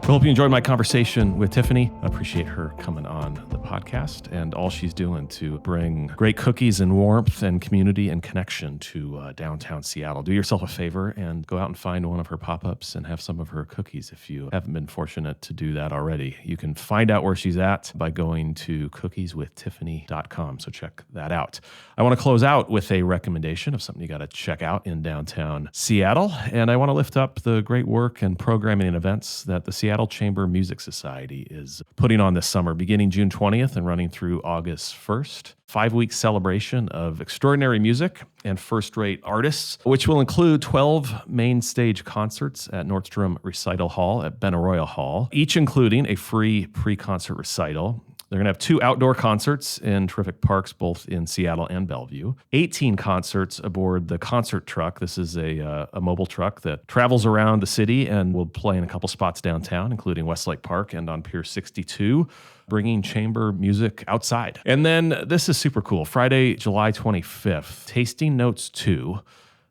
I hope you enjoyed my conversation with Tiffany. I appreciate her coming on the podcast. podcast and all she's doing to bring great cookies and warmth and community and connection to downtown Seattle. Do yourself a favor and go out and find one of her pop-ups and have some of her cookies if you haven't been fortunate to do that already. You can find out where she's at by going to cookieswithtiffany.com, so check that out. I want to close out with a recommendation of something you got to check out in downtown Seattle, and I want to lift up the great work and programming and events that the Seattle Chamber Music Society is putting on this summer, beginning June 20th and running through August 1st. 5-week celebration of extraordinary music and first-rate artists, which will include 12 main stage concerts at Nordstrom Recital Hall at Benaroya Hall, each including a free pre-concert recital. They're going to have 2 outdoor concerts in terrific parks, both in Seattle and Bellevue. 18 concerts aboard the concert truck. This is a mobile truck that travels around the city and will play in a couple spots downtown, including Westlake Park and on Pier 62, bringing chamber music outside. And then this is super cool. Friday, July 25th, Tasting Notes 2.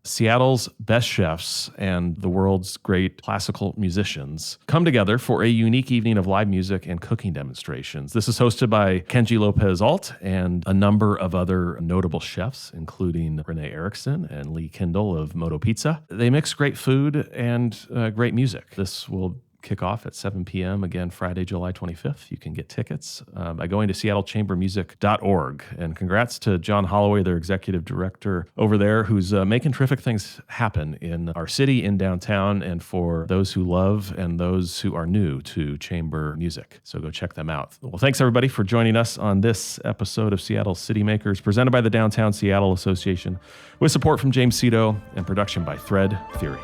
Seattle's best chefs and the world's great classical musicians come together for a unique evening of live music and cooking demonstrations. This is hosted by Kenji Lopez-Alt and a number of other notable chefs, including Renee Erickson and Lee Kindle of Moto Pizza. They mix great food and great music. This will kick off at 7 p.m. again, Friday, July 25th. You can get tickets by going to seattlechambermusic.org. And congrats to John Holloway, their executive director over there, who's making terrific things happen in our city, in downtown, and for those who love and those who are new to chamber music. So go check them out. Well, thanks everybody for joining us on this episode of Seattle City Makers, presented by the Downtown Seattle Association, with support from James Cito and production by Thread Theory.